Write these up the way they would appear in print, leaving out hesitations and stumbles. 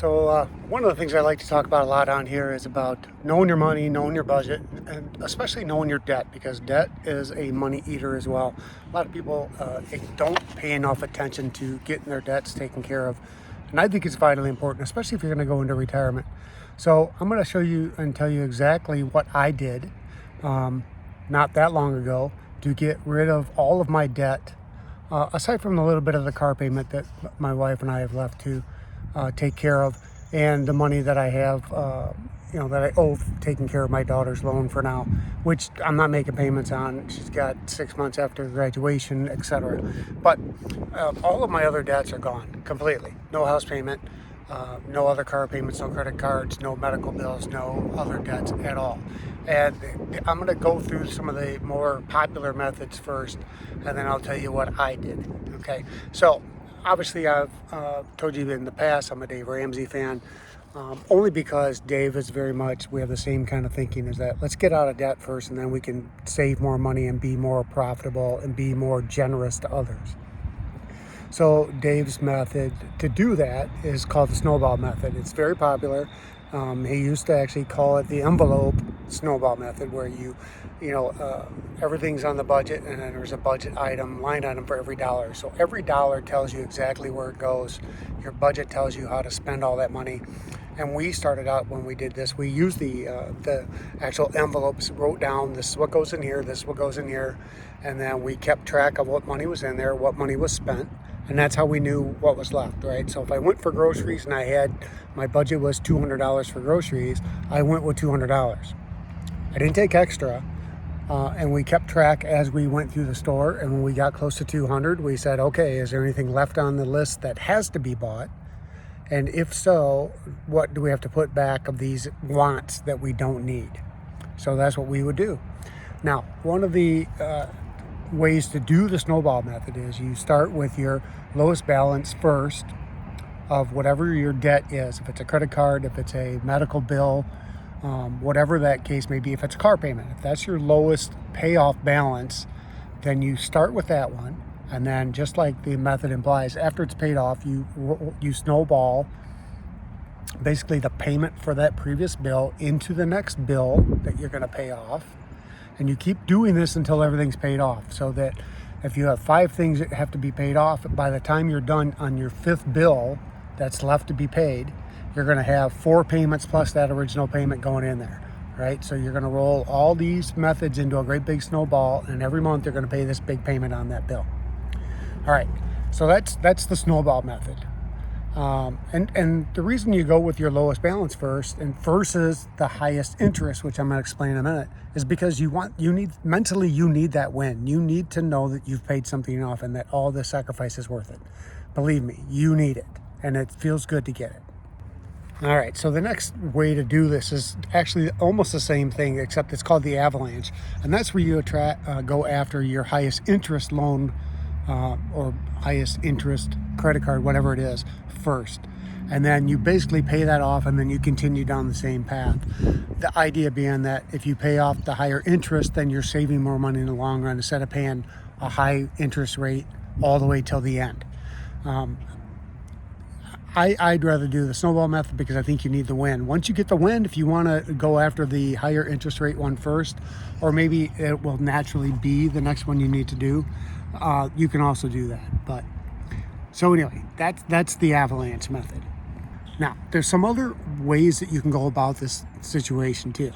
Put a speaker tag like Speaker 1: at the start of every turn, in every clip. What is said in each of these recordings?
Speaker 1: One of the things I like to talk about a lot on here is about knowing your money, knowing your budget, and especially knowing your debt, because debt is a money eater as well. A lot of people they don't pay enough attention to getting their debts taken care of, and I think it's vitally important, especially if you're going to go into retirement. So I'm going to show you and tell you exactly what I did not that long ago to get rid of all of my debt, aside from the little bit of the car payment that my wife and I have left to take care of, and the money that I have, that I owe taking care of my daughter's loan for now, which I'm not making payments on. She's got 6 months after graduation, etc. But all of my other debts are gone completely. No house payment, no other car payments, no credit cards, no medical bills, no other debts at all. And I'm going to go through some of the more popular methods first, and then I'll tell you what I did. Okay, so obviously I've told you in the past I'm a Dave Ramsey fan, only because Dave is very much, we have the same kind of thinking, is that let's get out of debt first, and then we can save more money and be more profitable and be more generous to others. So Dave's method to do that is called the snowball method. It's very popular. He used to actually call it the envelope snowball method, where everything's on the budget, and then there's a budget item, line item for every dollar. So every dollar tells you exactly where it goes. Your budget tells you how to spend all that money. And we started out, when we did this, we used the actual envelopes, wrote down this is what goes in here, this is what goes in here, and then we kept track of what money was in there, what money was spent, and that's how we knew what was left, right? So if I went for groceries and my budget was $200 for groceries, I went with $200. I didn't take extra, and we kept track as we went through the store, and when we got close to 200, we said, okay, is there anything left on the list that has to be bought? And if so, what do we have to put back of these wants that we don't need? So that's what we would do. Now, one of the ways to do the snowball method is you start with your lowest balance first of whatever your debt is. If it's a credit card, if it's a medical bill, whatever that case may be, if it's a car payment, if that's your lowest payoff balance, then you start with that one. And then, just like the method implies, after it's paid off, you snowball basically the payment for that previous bill into the next bill that you're going to pay off. And you keep doing this until everything's paid off, so that if you have 5 things that have to be paid off, by the time you're done on your 5th bill that's left to be paid, you're going to have 4 payments plus that original payment going in there, right? So you're going to roll all these methods into a great big snowball, and every month you're going to pay this big payment on that bill. All right, so that's the snowball method. And the reason you go with your lowest balance first and versus the highest interest, which I'm going to explain in a minute, is because you need that win. You need to know that you've paid something off and that all the sacrifice is worth it. Believe me, you need it, and it feels good to get it. All right, so the next way to do this is actually almost the same thing, except it's called the avalanche, and that's where you go after your highest interest loan or highest interest credit card, whatever it is, first. And then you basically pay that off, and then you continue down the same path. The idea being that if you pay off the higher interest, then you're saving more money in the long run instead of paying a high interest rate all the way till the end. I'd rather do the snowball method because I think you need the win. Once you get the win, if you want to go after the higher interest rate one first, or maybe it will naturally be the next one you need to do, you can also do that. So anyway, that's the avalanche method. Now, there's some other ways that you can go about this situation too.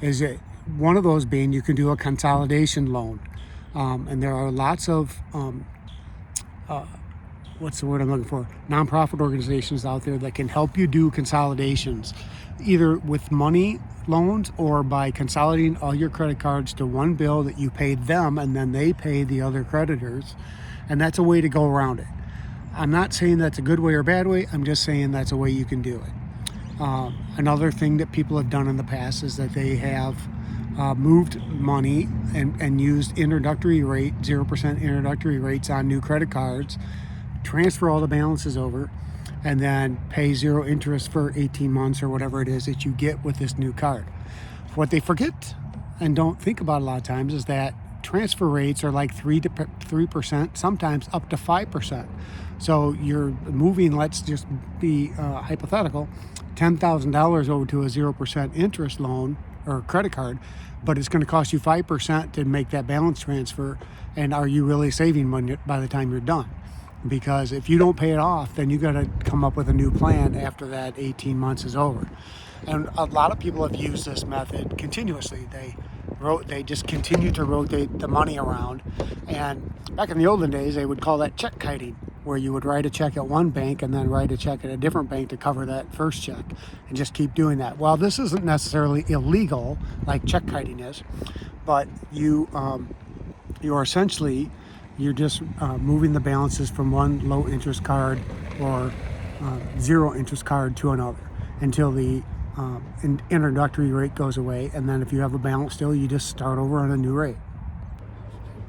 Speaker 1: Is it one of those being you can do a consolidation loan, and there are lots of what's the word I'm looking for? Nonprofit organizations out there that can help you do consolidations, either with money loans or by consolidating all your credit cards to one bill that you paid them and then they pay the other creditors. And that's a way to go around it. I'm not saying that's a good way or bad way. I'm just saying that's a way you can do it. Another thing that people have done in the past is that they have moved money and used introductory rate, 0% introductory rates on new credit cards, transfer all the balances over, and then pay 0 interest for 18 months or whatever it is that you get with this new card. What they forget and don't think about a lot of times is that transfer rates are like 3%, sometimes up to 5%. So you're moving, let's just be hypothetical, $10,000 over to a 0% interest loan or credit card, but it's going to cost you 5% to make that balance transfer. And are you really saving money by the time you're done? Because if you don't pay it off, then you got to come up with a new plan after that 18 months is over. And a lot of people have used this method continuously. They just continue to rotate the money around. And back in the olden days, they would call that check kiting, where you would write a check at one bank and then write a check at a different bank to cover that first check, and just keep doing that. Well, this isn't necessarily illegal like check kiting is, but you're essentially, you're just moving the balances from one low interest card or zero interest card to another until the introductory rate goes away. And then if you have a balance still, you just start over on a new rate.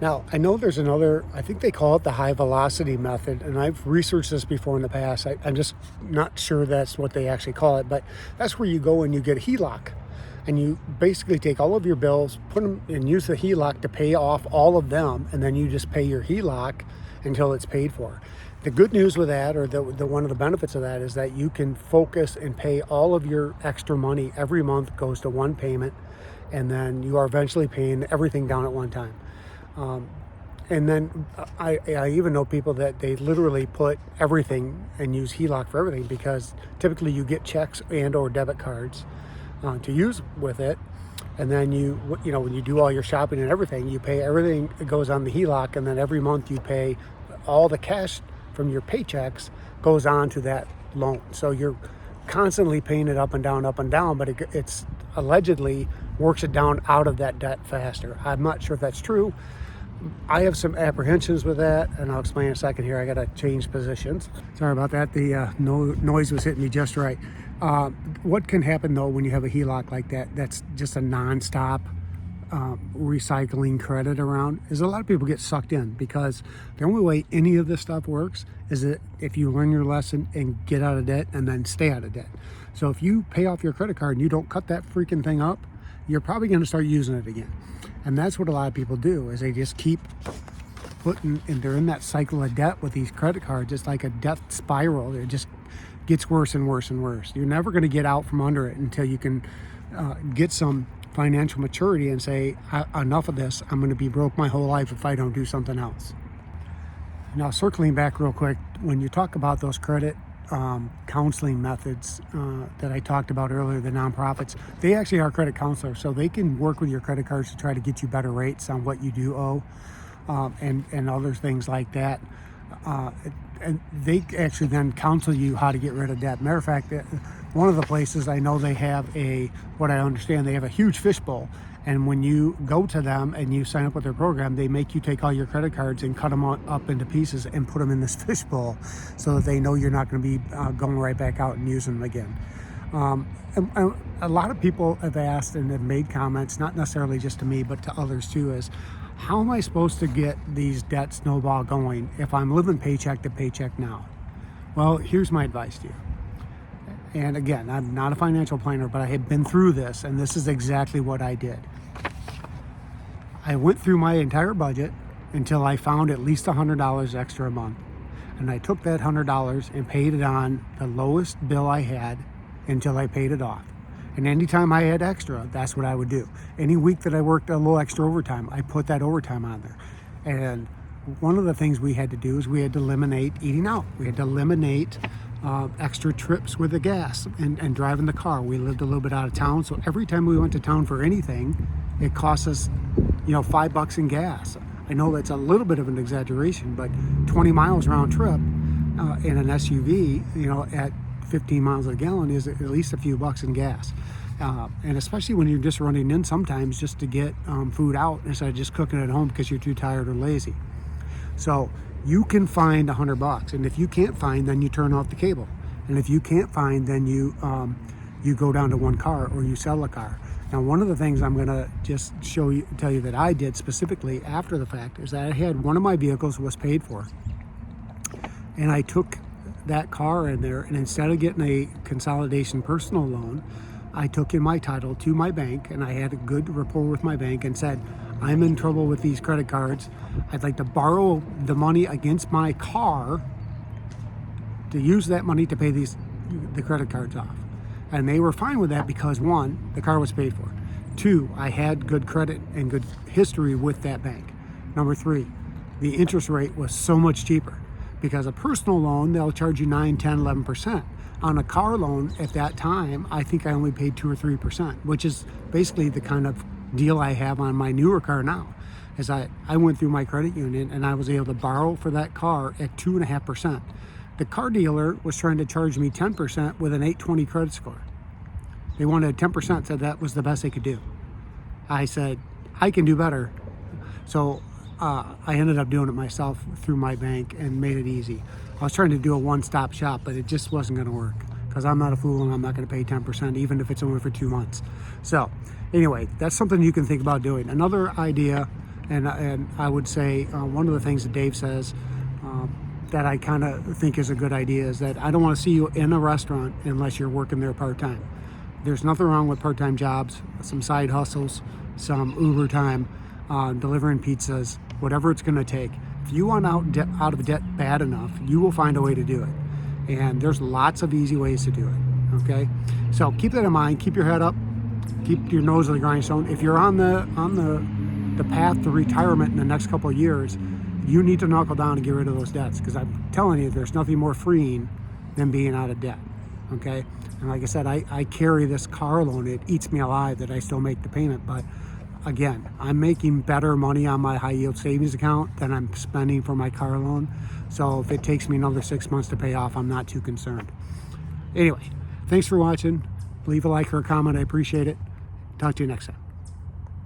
Speaker 1: Now, I know there's another, I think they call it the high velocity method, and I've researched this before in the past. I'm just not sure that's what they actually call it, but that's where you go and you get a HELOC. And you basically take all of your bills, put them, and use the HELOC to pay off all of them, and then you just pay your HELOC until it's paid for. The good news with that, or the one of the benefits of that, is that you can focus and pay all of your extra money every month goes to one payment, and then you are eventually paying everything down at one time. And then I even know people that they literally put everything and use HELOC for everything, because typically you get checks and or debit cards to use with it. And then when you do all your shopping and everything, you pay everything that goes on the HELOC, and then every month you pay all the cash from your paychecks goes on to that loan. So you're constantly paying it up and down, but it's allegedly works it down out of that debt faster. I'm not sure if that's true. I have some apprehensions with that, and I'll explain in a second here. I got to change positions. Sorry about that. The noise was hitting me just right. What can happen though when you have a HELOC like that, that's just a non-stop recycling credit around, is a lot of people get sucked in, because the only way any of this stuff works is that if you learn your lesson and get out of debt and then stay out of debt. So if you pay off your credit card and you don't cut that freaking thing up, you're probably going to start using it again. And that's what a lot of people do, is they just keep putting, and they're in that cycle of debt with these credit cards. It's like a death spiral. It just gets worse and worse and worse. You're never going to get out from under it until you can get some financial maturity and say, enough of this. I'm going to be broke my whole life if I don't do something else. Now, circling back real quick, when you talk about those credit counseling methods that I talked about earlier, the nonprofits, they actually are credit counselors, so they can work with your credit cards to try to get you better rates on what you do owe, and other things like that. And they actually then counsel you how to get rid of debt. Matter of fact, one of the places I know, they have what I understand, they have a huge fishbowl. And when you go to them and you sign up with their program, they make you take all your credit cards and cut them up into pieces and put them in this fishbowl, so that they know you're not going to be going right back out and using them again. And a lot of people have asked and have made comments, not necessarily just to me, but to others too, is how am I supposed to get these debt snowball going if I'm living paycheck to paycheck now? Well, here's my advice to you. And again, I'm not a financial planner, but I have been through this, and this is exactly what I did. I went through my entire budget until I found at least $100 extra a month. And I took that $100 and paid it on the lowest bill I had until I paid it off. And anytime I had extra, that's what I would do. Any week that I worked a little extra overtime, I put that overtime on there. And one of the things we had to do is we had to eliminate eating out. We had to eliminate extra trips with the gas and driving the car. We lived a little bit out of town, so every time we went to town for anything, it cost us, $5 in gas. I know that's a little bit of an exaggeration, but 20 miles round trip in an SUV, at 15 miles a gallon is at least a few bucks in gas. And especially when you're just running in sometimes just to get food out instead of just cooking at home because you're too tired or lazy. So you can find $100, and if you can't find, then you turn off the cable. And if you can't find, then you go down to one car or you sell a car. Now, one of the things I'm gonna just tell you that I did specifically after the fact is that I had one of my vehicles was paid for, and I took that car in there, and instead of getting a consolidation personal loan, I took in my title to my bank, and I had a good rapport with my bank and said, I'm in trouble with these credit cards. I'd like to borrow the money against my car to use that money to pay the credit cards off. And they were fine with that because, one, the car was paid for. Two, I had good credit and good history with that bank. Number three, the interest rate was so much cheaper, because a personal loan, they'll charge you 9, 10, 11%. On a car loan at that time, I think I only paid 2 or 3%, which is basically the kind of deal I have on my newer car now. Is I went through my credit union and I was able to borrow for that car at 2.5%. The car dealer was trying to charge me 10% with an 820 credit score. They wanted 10%, said that was the best they could do. I said, I can do better. So I ended up doing it myself through my bank and made it easy. I was trying to do a one-stop shop, but it just wasn't going to work, because I'm not a fool and I'm not going to pay 10%, even if it's only for 2 months. So anyway, that's something you can think about doing. Another idea, and I would say one of the things that Dave says that I kind of think is a good idea is that I don't want to see you in a restaurant unless you're working there part-time. There's nothing wrong with part-time jobs, some side hustles, some Uber time, delivering pizzas, whatever it's going to take. If you want out of debt bad enough, you will find a way to do it. And there's lots of easy ways to do it, okay? So keep that in mind. Keep your head up. Keep your nose on the grindstone. If you're on the path to retirement in the next couple of years, you need to knuckle down and get rid of those debts, because I'm telling you, there's nothing more freeing than being out of debt, okay? And like I said, I carry this car loan. It eats me alive that I still make the payment, but again, I'm making better money on my high yield savings account than I'm spending for my car loan. So if it takes me another 6 months to pay off, I'm not too concerned. Anyway, thanks for watching. Leave a like or a comment. I appreciate it. Talk to you next time.